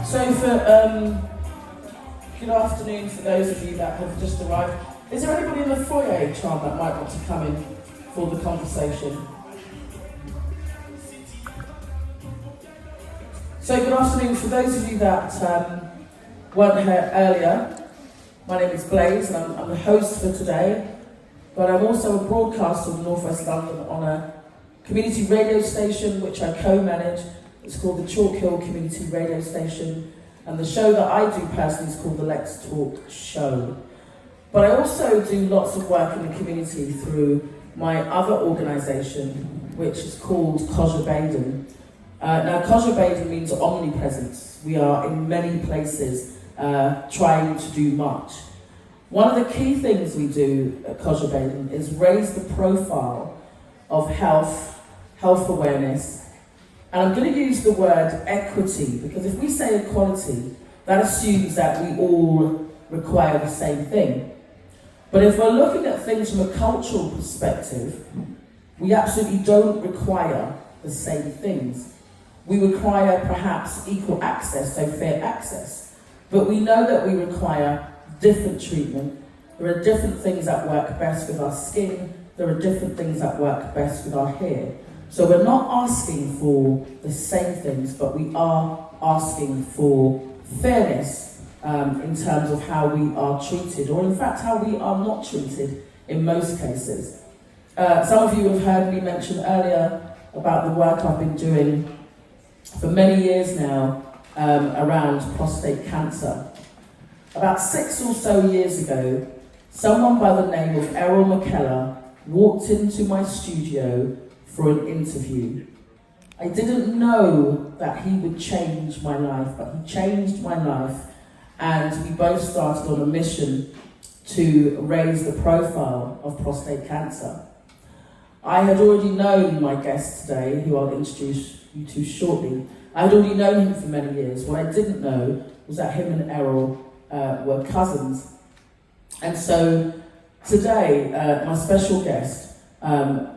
So good afternoon for those of you that have just arrived. Is there anybody in the foyer, Charm, that might want to come in for the conversation? So good afternoon for those of you that weren't here earlier. My name is Blaze and I'm the host for today, but I'm also a broadcaster in North West London on a community radio station which I co-manage. It's called the Chalk Hill Community Radio Station, and the show that I do personally is called the Let's Talk Show. But I also do lots of work in the community through my other organisation, which is called Cosja Baden. Now, Cosja Baden means omnipresence. We are in many places trying to do much. One of the key things we do at Cosja Baden is raise the profile of health awareness. And I'm going to use the word equity, because if we say equality, that assumes that we all require the same thing. But if we're looking at things from a cultural perspective, we absolutely don't require the same things. We require perhaps equal access, so fair access. But we know that we require different treatment. There are different things that work best with our skin. There are different things that work best with our hair. So we're not asking for the same things, but we are asking for fairness in terms of how we are treated, or in fact how we are not treated in most cases. Some of you have heard me mention earlier about the work I've been doing for many years now around prostate cancer. About 6 or so years ago, someone by the name of Errol McKellar walked into my studio for an interview. I didn't know that he would change my life, but he changed my life, and we both started on a mission to raise the profile of prostate cancer. I had already known my guest today, who I'll introduce you to shortly. I had already known him for many years. What I didn't know was that him and Errol were cousins. And so today, my special guest,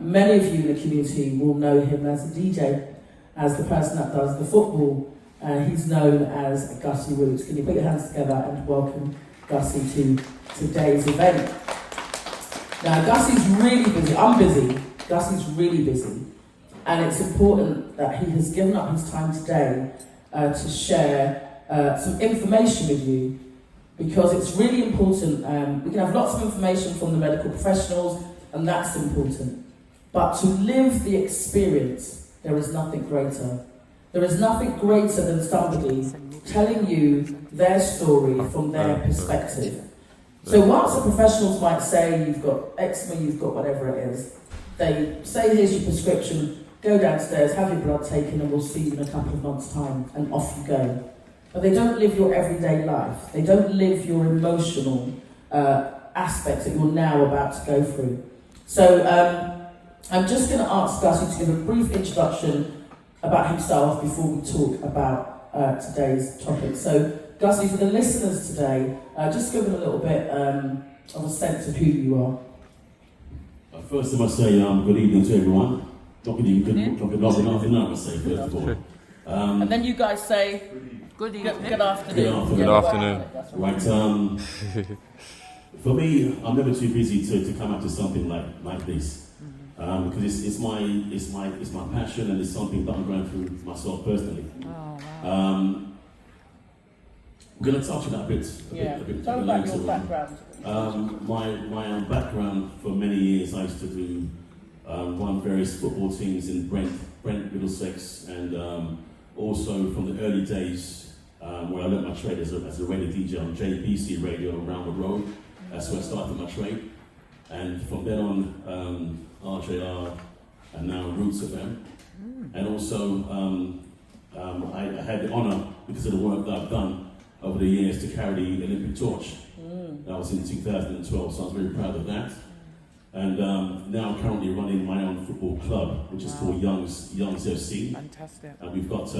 many of you in the community will know him as a DJ, as the person that does the football. He's known as Gussy Roots. Can you put your hands together and welcome Gussy to today's event? Now, Gussy's really busy. I'm busy. Gussy's really busy. And it's important that he has given up his time today to share some information with you, because it's really important. We can have lots of information from the medical professionals, and that's important. But to live the experience, there is nothing greater. There is nothing greater than somebody telling you their story from their perspective. So whilst the professionals might say you've got eczema, you've got whatever it is, they say here's your prescription, go downstairs, have your blood taken, and we'll see you in a couple of months' time, and off you go. But they don't live your everyday life. They don't live your emotional aspects that you're now about to go through. So I'm just going to ask Gussy to give a brief introduction about himself before we talk about today's topic. So Gussy, for the listeners today, just give them a little bit of a sense of who you are. First, I must say good evening to everyone. Not good evening, good afternoon, I must say, first of all. And then you guys say good evening. Good afternoon. Good afternoon. Right. For me, I'm never too busy to come up to something like this, because it's my passion, and it's something that I'm going through myself personally. Oh, wow. We're going to touch on that a bit Tell about your background. My background for many years, I used to do run various football teams in Brent, Middlesex, and also from the early days where I learned my trade as a radio DJ on JPC radio around the road. That's where I started my trade, and from then on, RJR, and now Roots FM. And also, I had the honour, because of the work that I've done over the years, to carry the Olympic torch. That was in 2012, so I was very proud of that. And now I'm currently running my own football club, which is called Youngs FC. Fantastic. And we've got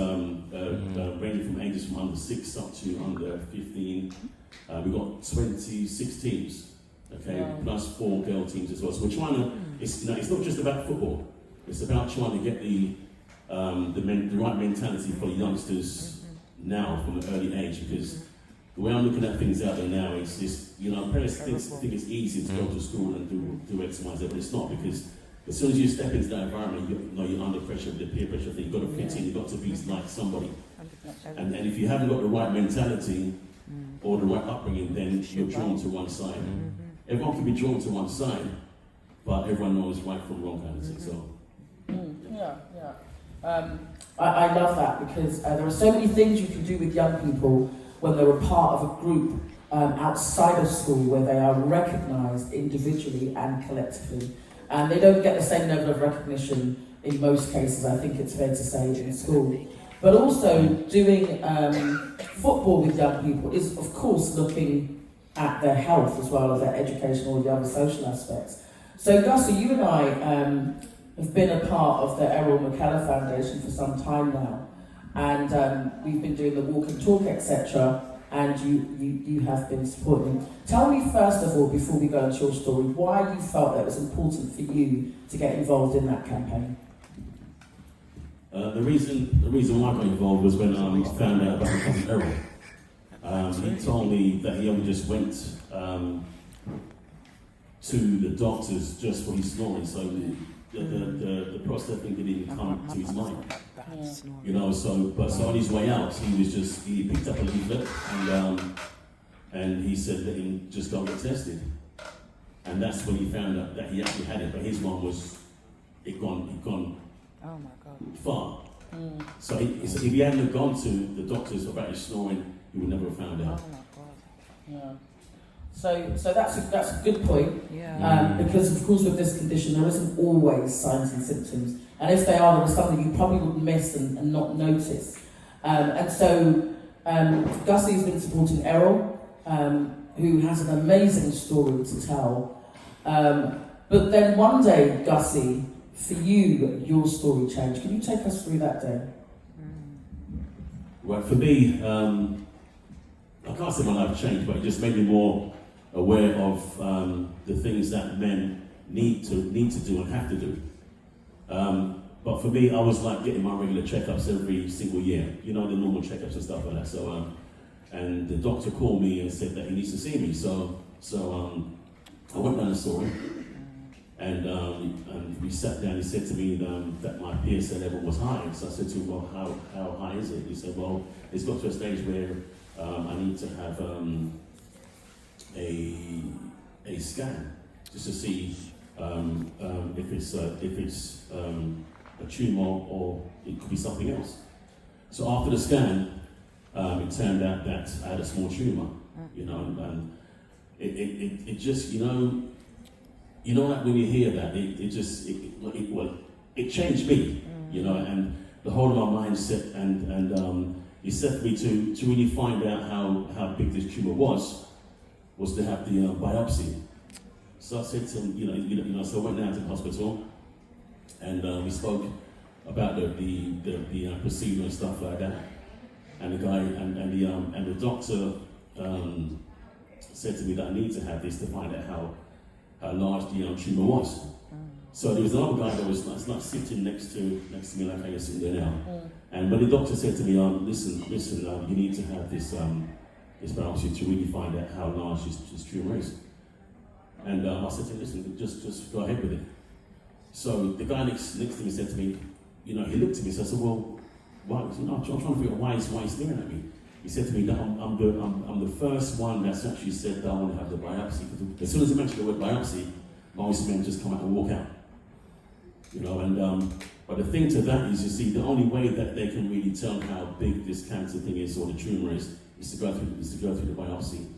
ranging from ages from under 6 up to under 15. We've got 26 teams, okay, plus 4 girl teams as well. So we're trying to, it's not just about football. It's about trying to get the right mentality for the youngsters now from an early age, because the way I'm looking at things out there now is just, parents think it's easy to go to school and do X, Y, Z, but it's not, because as soon as you step into that environment, you're under pressure, the peer pressure thing. You've got to fit in, you've got to be like somebody. And if you haven't got the right mentality or the right upbringing, then you're drawn to one side. Everyone can be drawn to one side, but everyone knows right from wrong kind of thing. So. I love that, because there are so many things you can do with young people when they're a part of a group outside of school, where they are recognised individually and collectively. And they don't get the same level of recognition in most cases, I think it's fair to say, in school. But also doing football with young people is, of course, looking at their health as well as their education, all the other social aspects. So, Gussy, you and I have been a part of the Errol McKellar Foundation for some time now, and we've been doing the walk and talk, etc., and you have been supporting. Tell me, first of all, before we go into your story, why you felt that it was important for you to get involved in that campaign. The reason why I got involved was when I found out about my cousin Errol. He told me that he only just went to the doctors just for his snoring, so the prostate thing didn't even come to his mind. So on his way out, he picked up a leaflet and he said that he just go and get tested. And that's when he found out that he actually had it, but his one was, it gone oh my God. far. So if he hadn't gone to the doctors about his snoring, he would never have found out. Oh my God. Yeah. So that's a good point. Yeah. Because of course with this condition there isn't always signs and symptoms, and if they are, there is something you probably would miss and not notice. And so Gussy's been supporting Errol, who has an amazing story to tell. But then one day, Gussy, for you, your story changed. Can you take us through that day? Well, for me, I can't say my life changed, but it just made me more aware of the things that men need to do and have to do. But for me, I was like getting my regular checkups every single year, the normal checkups and stuff like that. So, and the doctor called me and said that he needs to see me. So I went down and saw him, and we sat down. He said to me that my PSA level was high. So I said to him, well, how high is it? He said, well, it's got to a stage where I need to have a scan just to see if it's a tumour or it could be something else. So after the scan, it turned out that I had a small tumour, and it just, like when you hear that, it changed me, and the whole of my mindset, and he said for me to really find out how big this tumour was to have the biopsy. So I said to him, so I went down to the hospital, and we spoke about the procedure and stuff like that. And the guy and the doctor said to me that I need to have this to find out how large the tumour was. So there was another guy that was not sitting next to me like how you're sitting there now. And when the doctor said to me, listen, you need to have this biopsy to really find out how large this tumour is. And I said to him, listen, just go ahead with it. So the guy next to me said to me, he looked at me, so I said, well, why? I'm trying to figure out why he's staring at me. He said to me that I'm the first one that's actually said that I want to have the biopsy. As soon as I mentioned the word biopsy, most men just come out and walk out. But the thing to that is, you see, the only way that they can really tell how big this cancer thing is or the tumour is to go through the biopsy.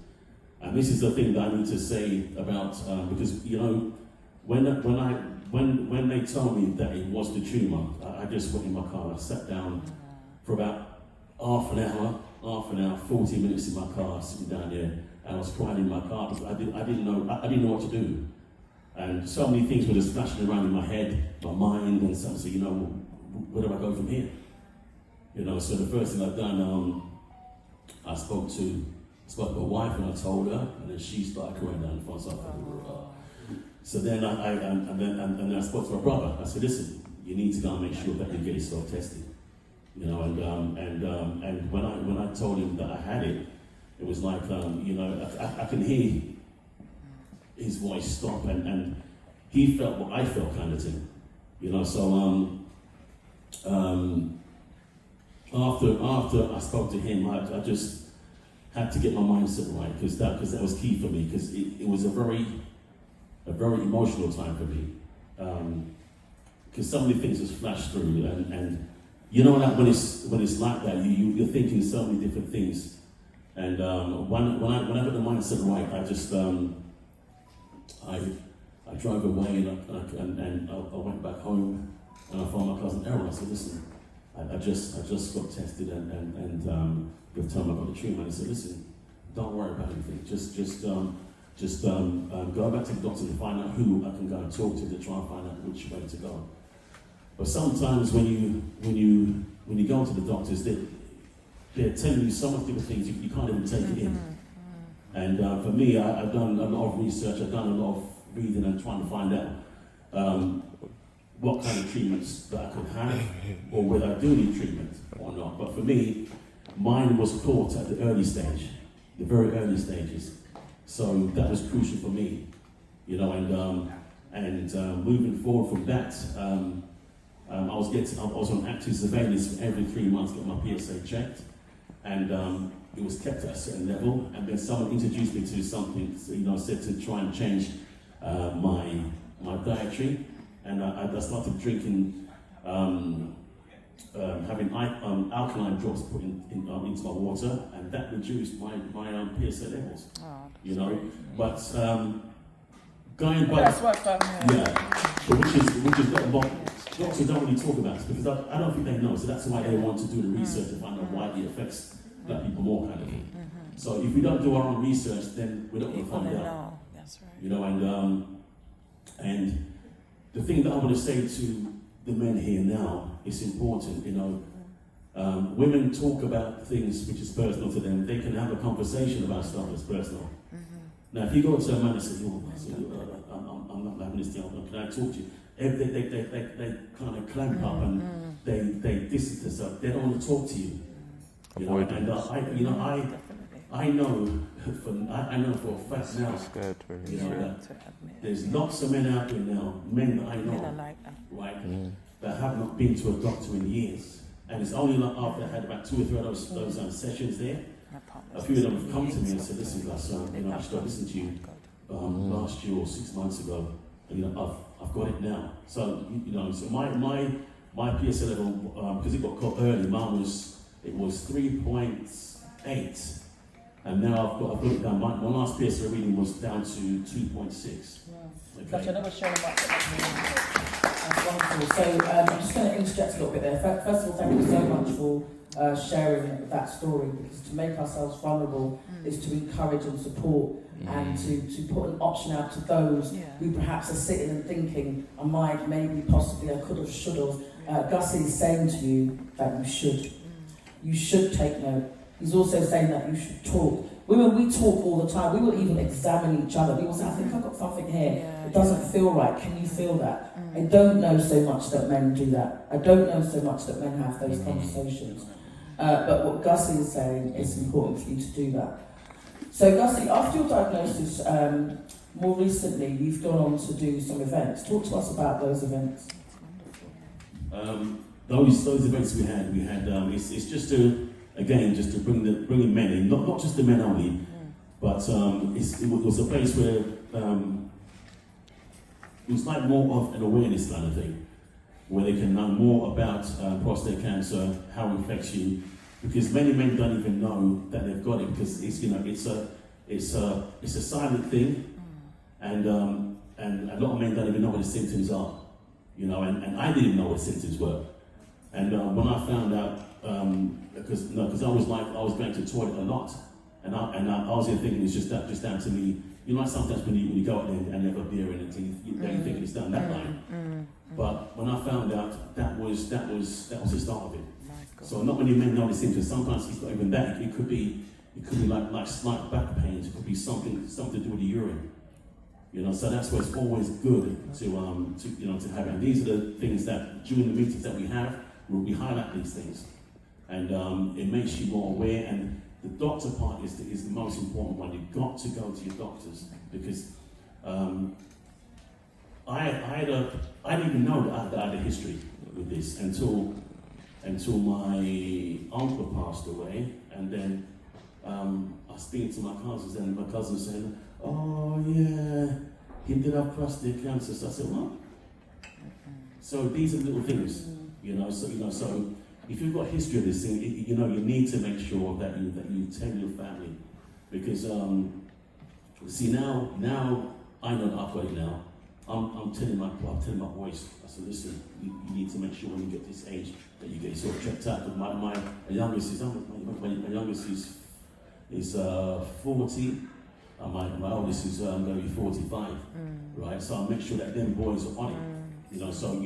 And this is the thing that I need to say about because when they told me that it was the tumour, I just went in my car. I sat down for about half an hour, 40 minutes in my car, sitting down there, and I was crying in my car because I didn't know what to do. And so many things were just flashing around in my head, my mind, and so I said, where do I go from here? So the first thing I've done, I spoke to my wife and I told her, and then she started crying down the front. So then I spoke to my brother. I said, listen, you need to go and make sure that you get yourself tested. you know, and when I told him that I had it, it was like, you know, I can hear his voice stop, and he felt what I felt, kind of thing, you know. So after I spoke to him, I just had to get my mindset right, because that was key for me, because it was a very emotional time for me, because so many things just flashed through, and you know that when it's like that, you're thinking so many different things, and when I got the mindset right, I just I drove away, and I went back home, and I found my cousin Errol. I said, listen, I just got tested, and the time I got the treatment, I said, listen, don't worry about anything. Just go back to the doctor and find out who I can go and talk to try and find out which way to go. But sometimes when you go to the doctors, they're telling you so much different things you can't even take it in. And for me, I've done a lot of research. I've done a lot of reading and trying to find out what kind of treatments that I could have, or whether I do need treatment or not. But for me, mine was caught at the early stage, the very early stages. So that was crucial for me, you know. And moving forward from that, I was on active surveillance every 3 months, get my PSA checked, and it was kept at a certain level. And then someone introduced me to something, you know, said to try and change my dietary, and I started drinking, having alkaline drops put into my water, and that reduced my PSA levels. Oh, you know, great. But going back, That's what I've done. yeah, but which is what doctors don't really talk about, because I don't think they know. So that's why they want to do the research to find out why it affects black people more, kind of thing. So if we don't do our own research, then we're not going to find out. No, that's right. You know, and the thing that I want to say to the men here now is important. You know, women talk about things which is personal to them. They can have a conversation about stuff that's personal. Now, if you go to a man and say, I'm not having this thing, can I talk to you? They kind of clamp up and they distance themselves. They don't want to talk to you. You know, and I know for a fact now, you know, that there's lots of men out there now, men that I know, right, that have not been to a doctor in years. And it's only like after I had about 2 or 3 of those sessions there, a few of them have come to me and said, listen, Gus, you know, I started listening to you last year or 6 months ago, and you know, I've got it now. So you know, so my PSA level, because it got caught early, mine was 3.8, and now I've got it down. My last PSA reading was down to 2.6. Okay. Gotcha, I know we're showing about that's wonderful. So I'm just going to interject a little bit there. First of all, thank you so much for sharing that story, because to make ourselves vulnerable is to encourage and support and to put an option out to those who perhaps are sitting and thinking, I might, maybe, possibly, I could have, should have. Gussy is saying to you that you should. You should take note. He's also saying that you should talk. Women, we talk all the time. We will even examine each other. We will say, I think I've got something here. It doesn't feel right. Can you feel that? I don't know so much that men do that. I don't know so much that men have those conversations. But what Gussy is saying, it's important for you to do that. So Gussy, after your diagnosis, more recently, you've gone on to do some events. Talk to us about those events. Those events we had, it's just to bring in men in, not just the men only, but it was a place where it was like more of an awareness kind of thing, where they can know more about prostate cancer, how it affects you, because many men don't even know that they've got it, because it's a silent thing, and a lot of men don't even know what the symptoms are, you know, and I didn't know what symptoms were, and when I found out, because I was going to the toilet a lot, and I was thinking it's just down to me. You know, sometimes when you go out there and have a beer and you think it's down that line. But when I found out, that was the start of it. So not many men know the symptoms. Sometimes it's not even that. It could be like slight back pains. It could be something to do with the urine. You know, so that's why it's always good to have. And these are the things that during the meetings that we have, we highlight these things. and it makes you more aware. And the doctor part is the most important one. You've got to go to your doctors, because I didn't even know that I had a history with this until my uncle passed away, and then I was speaking to my cousins, and my cousin said, "Oh yeah, he did have prostate cancer." So I said, "What?" So these are little things, So if you've got a history of this thing, you need to make sure that you tell your family, because see now I know that I've got it now. I'm telling my boys, I said, listen, you need to make sure when you get this age that you get it sort of checked out. Because my youngest is 40, and my oldest is going to be 45, right? So I'll make sure that them boys are on it, So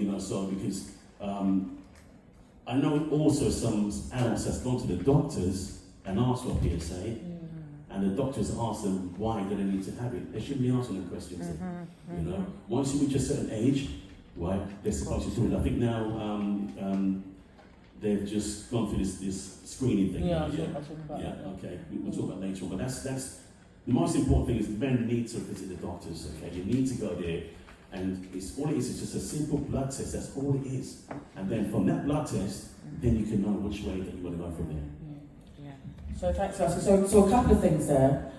because I know also some adults that's gone to the doctors and asked for a PSA. And the doctors ask them why do they need to have it. They shouldn't be asking them questions. Once you reach a certain age, right, they're supposed to do it. I think now they've just gone through this screening thing. Okay. We'll talk about it later on. But that's the most important thing is men need to visit the doctors. Okay, you need to go there, and all it is just a simple blood test. That's all it is. And then from that blood test, then you can know which way that you want to go from there. So thanks, Gussy. So a couple of things there.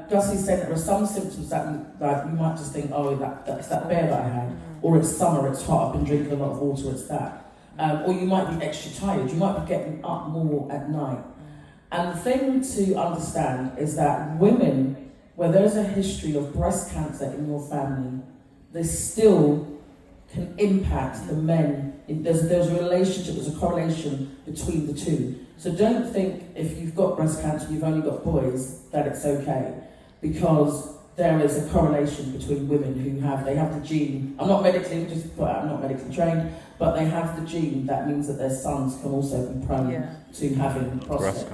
Gussy said that there are some symptoms that you might just think, oh, that's that bear that I had, or it's summer, it's hot, I've been drinking a lot of water, it's that. Or you might be extra tired, you might be getting up more at night. And the thing to understand is that women, where there's a history of breast cancer in your family, they still can impact the men. There's a relationship, there's a correlation between the two. So don't think if you've got breast cancer, you've only got boys, that it's okay, because there is a correlation between women who have the gene. I'm not medically trained, but they have the gene that means that their sons can also be prone to having prostate.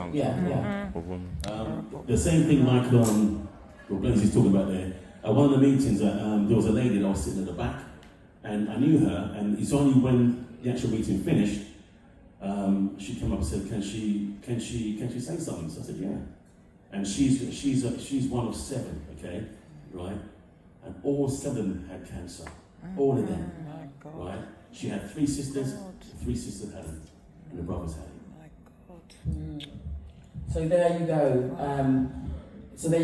The same thing like what Blaisey's talking about there. At one of the meetings, there was a lady that was sitting at the back, and I knew her, and it's only when the actual meeting finished, she came up and said, "Can she say something?" So I said, "Yeah." And she's one of 7, okay, right? And all 7 had cancer, all of them, right? She had 3 sisters, 3 sisters had it, and the brothers had it. So there you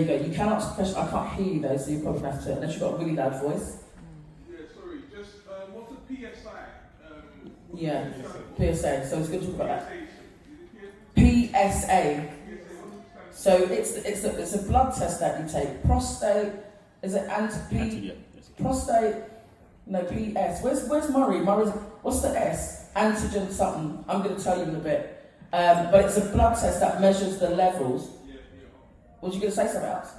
go. You cannot ask a question. I can't hear you though, so you probably have to, unless you've got a really loud voice. Yeah, sorry. Just what's a PSI? PSA. So it's good to talk about that. PSA. So it's a blood test that you take. Prostate. Is it prostate? No, PS. Where's Murray? What's the S? Antigen something. I'm going to tell you in a bit. But it's a blood test that measures the levels. Was you going to say something else?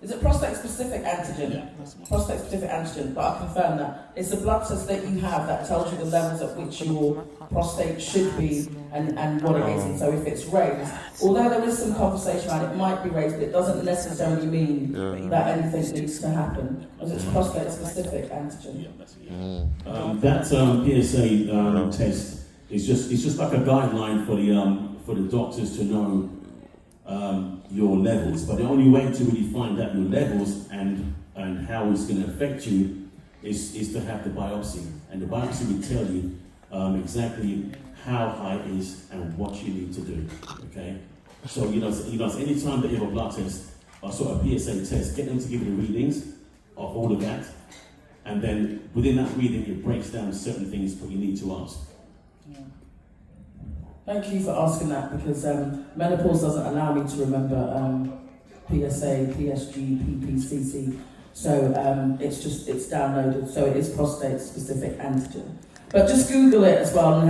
Is it prostate specific antigen? Yeah. Prostate specific antigen, but I confirm that. It's a blood test that you have that tells you the levels at which your prostate should be and what it is. And so if it's raised, although there is some conversation around it might be raised, but it doesn't necessarily mean that anything needs to happen, because it's prostate specific antigen. That PSA test is just like a guideline for the doctors to know your levels, but the only way to really find out your levels and how it's going to affect you is to have the biopsy, and the biopsy will tell you exactly how high it is and what you need to do. Okay, so any time that you have a blood test or sort of PSA test, get them to give you the readings of all of that, and then within that reading it breaks down certain things that you need to ask. Thank you for asking that, because menopause doesn't allow me to remember PSA, PSG, PPCC. So it's downloaded. So it is prostate specific antigen. But just Google it as well and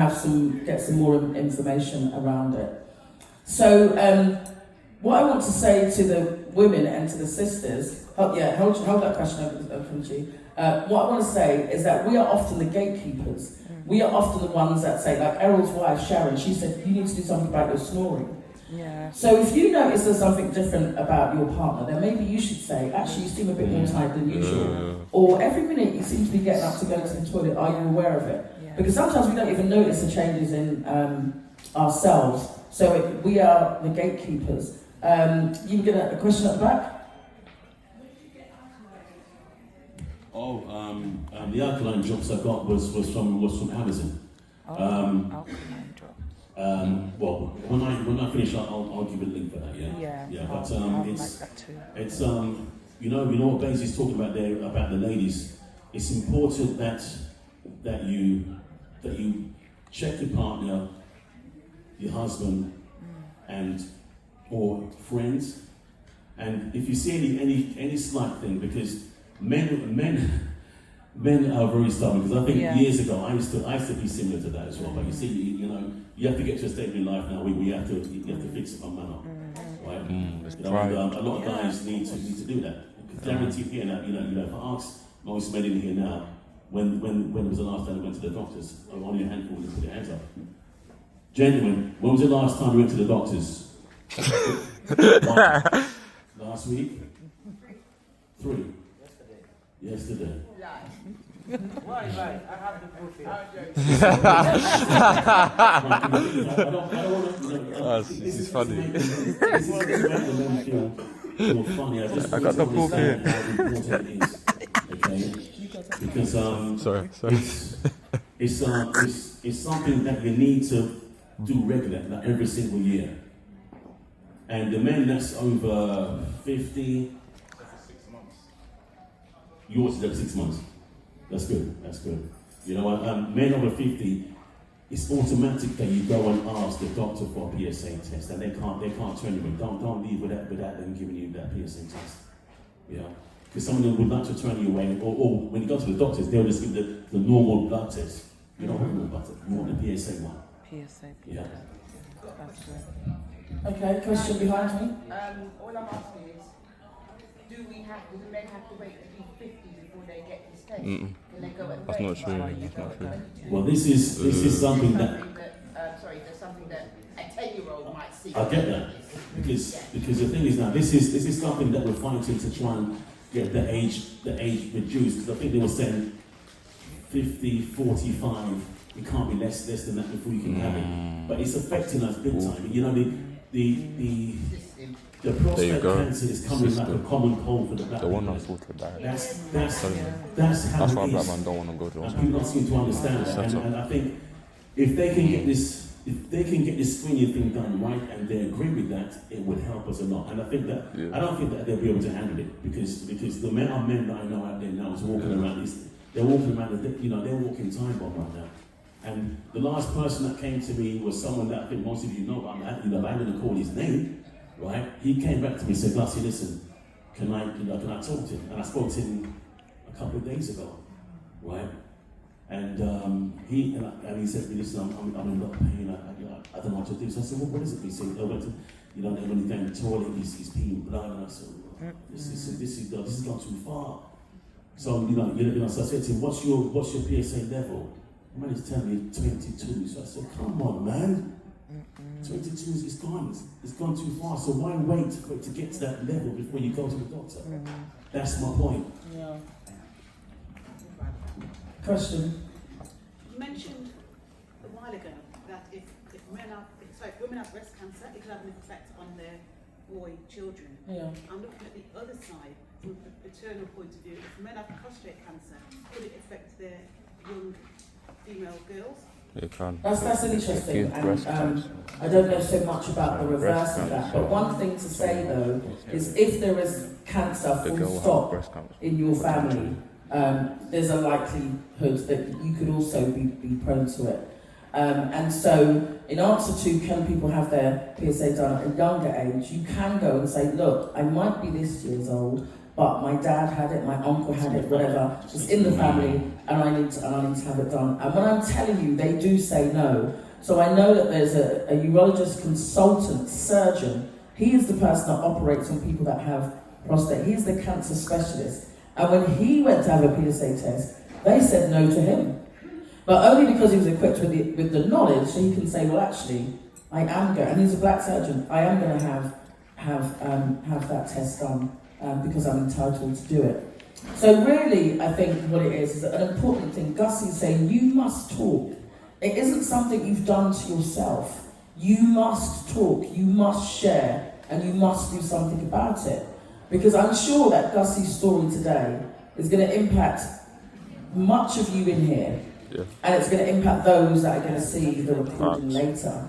get some more information around it. So what I want to say to the women and to the sisters, hold that question open to you. What I want to say is that we are often the gatekeepers. We are often the ones that say, like Errol's wife, Sharon, she said, you need to do something about your snoring. Yeah. So if you notice there's something different about your partner, then maybe you should say, actually, you seem a bit more tired than usual. Or every minute you seem to be getting up to go to the toilet, are you aware of it? Yeah. Because sometimes we don't even notice the changes in ourselves. So we are the gatekeepers. You get a question at the back? The alkaline drops I got was from Amazon. Alkaline drop. Well, when I finish, I'll give you a link for that. Yeah. But I'll it's like that too. it's you know what Baines is talking about there about the ladies. It's important that you check your partner, your husband, and or friends, and if you see any slight thing, because men are very stubborn. Because I think years ago I used to be similar to that as well. But you see, you have to get to a state in your life now where you have to fix it on man up, right? A lot of guys need to do that. Guaranteed here now, if I ask most men in here now, when was the last time you went to the doctors? Only a handful would put their hands up. Gentlemen, when was the last time you went to the doctors? Last week? 3. Yesterday. Why? I have the proof here. I don't want to. This is funny. This is where the men feel funny. I got the proof here. How important it is, okay? Because Sorry. it's something that you need to do regularly, like every single year. And the men that's over 50, yours is every 6 months. That's good. You know, men over 50, it's automatic that you go and ask the doctor for a PSA test, and they can't turn you away. Don't leave without them giving you that PSA test. Yeah, because some of them would like to turn you away, or when you go to the doctors, they'll just give the normal blood test. You don't want the normal blood test. You want the PSA one. PSA. Yeah. That's right. Okay, question behind me. All I'm asking is, do the men have to wait to be 50 before they get this test? Can they go at That's not true. That's not true. Well, this is something that there's something that a 10-year-old might see. I get that, because the thing is now, this is something that we're fighting to try and get the age reduced. Because I think they were saying 50, 45. It can't be less than that before you can have it. But it's affecting us big time. You know, the prostate cancer is coming like a common cold for the black The one man. I thought about. That's how That's why it black is. man don't want to go to And hospital. people don't seem to understand that. And I think if they can get this screening thing done right, and they agree with that, it would help us a lot. And I think that I don't think that they'll be able to handle it, because the amount of men that I know out there now is walking around this. They're walking around, they're walking time bomb right now. And the last person that came to me was someone that I think most of you know about. I'm going to call his name, right? He came back to me and said, Gussy, listen, can I talk to him? And I spoke to him a couple of days ago, right? And he said to me, listen, I'm in a lot of pain. I don't know what to do. So I said, well, what is it? He said, I went to, when he's down the toilet, he's peeing blood. And I said, this has gone too far. So so I said to him, what's your PSA level? The man is telling me 22. So I said, come on, man. 22 is gone. It's gone too far. So why wait for it to get to that level before you go to the doctor? That's my point. Yeah. Question. You mentioned a while ago that if women have breast cancer, it could have an effect on their boy children. Yeah. I'm looking at the other side from the paternal point of view. If men have prostate cancer, could it affect their young female girls? It can. That's interesting, breast and cancer. I don't know so much about the reverse Breast of that. cancer. But one thing to say though is, if there is cancer The girl full will stop have breast cancer. in your family, there's a likelihood that you could also be prone to it. And so, in answer to can people have their PSA done at a younger age, you can go and say, look, I might be this years old, but my dad had it, my uncle had it, whatever, it's in the family, and I need to have it done. And when I'm telling you, they do say no. So I know that there's a urologist consultant, surgeon. He is the person that operates on people that have prostate. He's the cancer specialist. And when he went to have a PSA test, they said no to him. But only because he was equipped with the knowledge, so he can say, well, actually, I am going, and he's a black surgeon, I am going to have that test done because I'm entitled to do it. So really, I think what it is an important thing. Gussy's saying you must talk. It isn't something you've done to yourself. you must talk, you must share, and you must do something about it. Because I'm sure that Gussy's story today is going to impact much of you in here, and it's going to impact those that are going to see the recording later.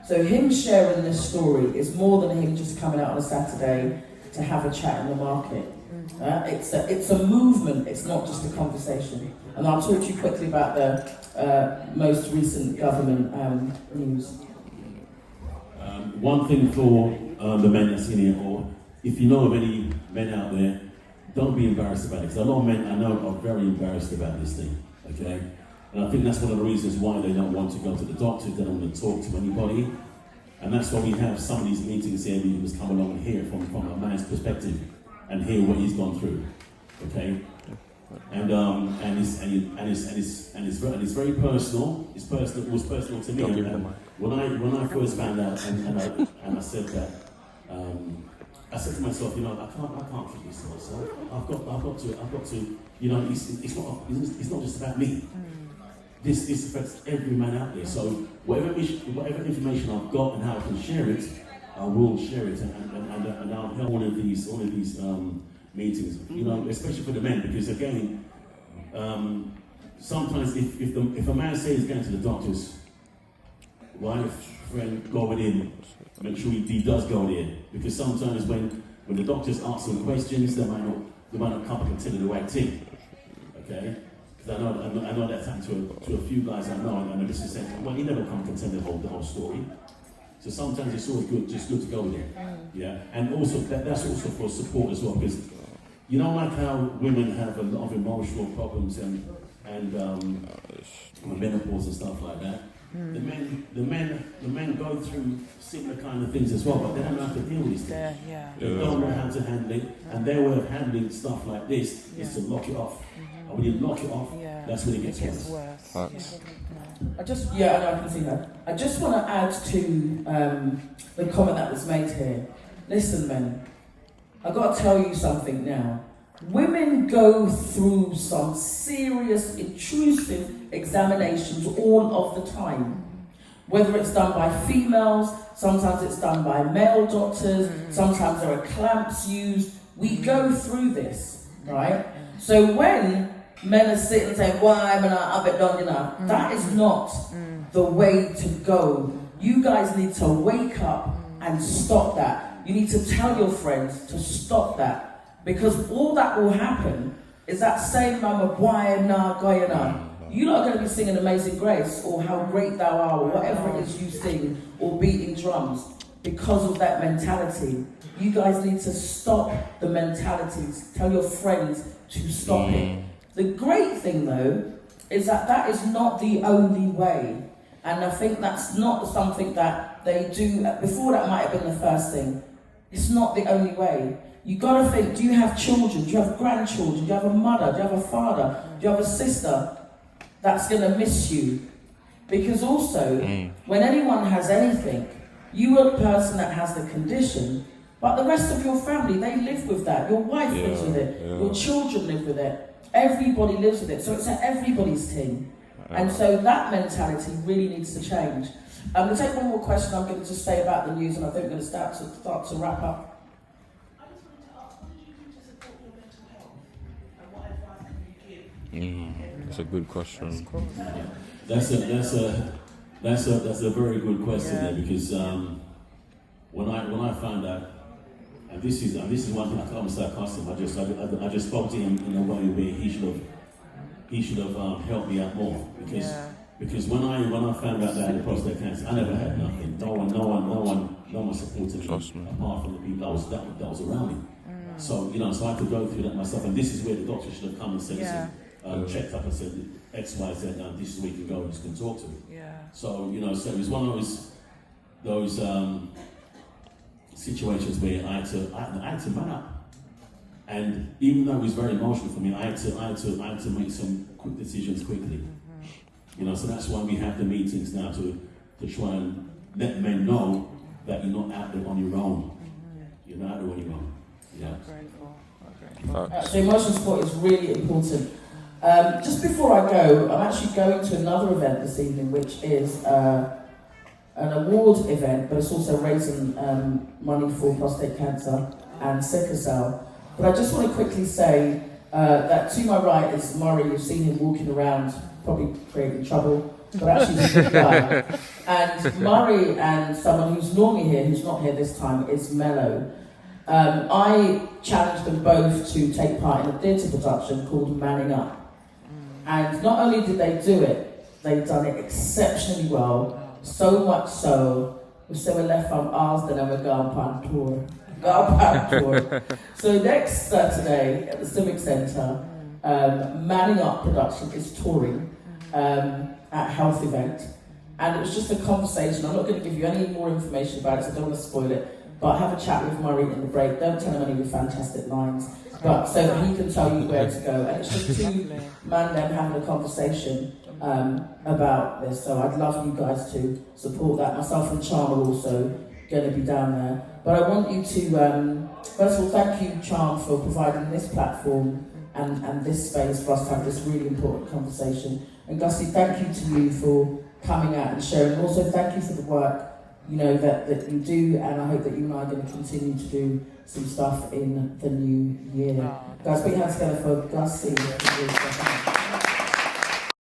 So him sharing this story is more than him just coming out on a Saturday to have a chat in the market. It's a movement, it's not just a conversation. And I'll talk to you quickly about the most recent government news. One thing for the men that's in here, or if you know of any men out there, don't be embarrassed about it. Because a lot of men I know are very embarrassed about this thing, okay? And I think that's one of the reasons why they don't want to go to the doctor, they don't want to talk to anybody. And that's why we have some of these meetings here, we must come along and hear it from a man's perspective and hear what he's gone through, okay? And it's very personal. It's personal. It was personal to me. And when I first found out, and I said that, I said to myself, you know, I can't keep this to myself. I've got to. You know, it's not just about me. This affects every man out there. So whatever information I've got and how I can share it, I will share it, and I'll help one of these meetings. You know, especially for the men, because again, sometimes if a man says he's going to the doctor's wife, friend, going in, make sure he does go there, because sometimes when the doctors ask some questions, they might not come and tell you the right thing. Okay. I know that's happened to a few guys I know, and this is saying, well, he never comes and tell the whole story. So sometimes it's always good to go there. Yeah, and also that's also for support as well, because you know, like how women have a lot of emotional problems and menopause and stuff like that. The men go through similar kind of things as well, but they don't know how to deal with these things. They don't know how to handle it, and their way of handling stuff like this is to lock it off. And when you lock it off, that's when it gets worse. I know I can see that. I just want to add to the comment that was made here. Listen, men, I've got to tell you something now. Women go through some serious, intrusive examinations all of the time. Whether it's done by females, sometimes it's done by male doctors, sometimes there are clamps used. We go through this, right? So when men are sitting saying, why am I not up it done enough? That is not the way to go. You guys need to wake up and stop that. You need to tell your friends to stop that. Because all that will happen is that same mama, why am I going on? You're not going to be singing Amazing Grace or How Great Thou Art or whatever it is you sing or beating drums because of that mentality. You guys need to stop the mentalities. Tell your friends to stop it. The great thing though is that is not the only way. And I think that's not something that they do. Before that might have been the first thing. It's not the only way. You got to think, do you have children? Do you have grandchildren? Do you have a mother? Do you have a father? Do you have a sister that's going to miss you? Because also, when anyone has anything, you are the person that has the condition, but the rest of your family, they live with that. Your wife lives with it. Your children live with it. Everybody lives with it. So it's everybody's thing. And so that mentality really needs to change. We'll take one more question I'm going to just say about the news, and I think we're going to start to wrap up. That's a good question. That's a very good question there, because when I found out, and this is one thing I can't say sarcastic. I just spoke to him in a way where he should have helped me out more, because when I found out that I had prostate cancer, I never had nothing. No one supported me apart from the people that was around me. So so I had to go through that myself, and this is where the doctor should have come and said, listen, checked up and said X, Y, Z. This is where you can go and you can talk to me. So so it was one of those situations where I had to man up, and even though it was very emotional for me, I had to make some quick decisions quickly. So that's why we have the meetings now to try and let men know that you're not out there on your own. You're not out there on your own. So emotional support is really important. Just before I go, I'm actually going to another event this evening, which is an award event, but it's also raising money for prostate cancer and sickle cell. But I just want to quickly say that to my right is Murray. You've seen him walking around, probably creating trouble, but actually he's a good guy. And Murray and someone who's normally here, who's not here this time, is Mello. I challenged them both to take part in a theatre production called Manning Up. And not only did they do it, they've done it exceptionally well. So much so, we say we left from Arsden and we're going on tour. So next Saturday at the Civic Centre, Manning Up production is touring at Health Event. And it was just a conversation. I'm not going to give you any more information about it, so I don't want to spoil it. But have a chat with Murray in the break. Don't tell him any of your fantastic lines, but so that he can tell you where to go. And it's just two man them having a conversation about this. So I'd love you guys to support that. Myself and Charm are also going to be down there. But I want you to, first of all, thank you, Charm, for providing this platform and this space for us to have this really important conversation. And Gussy, thank you to you for coming out and sharing. And also thank you for the work that you do, and I hope that you and I are going to continue to do some stuff in the new year. Guys, put your hands together for Gussy.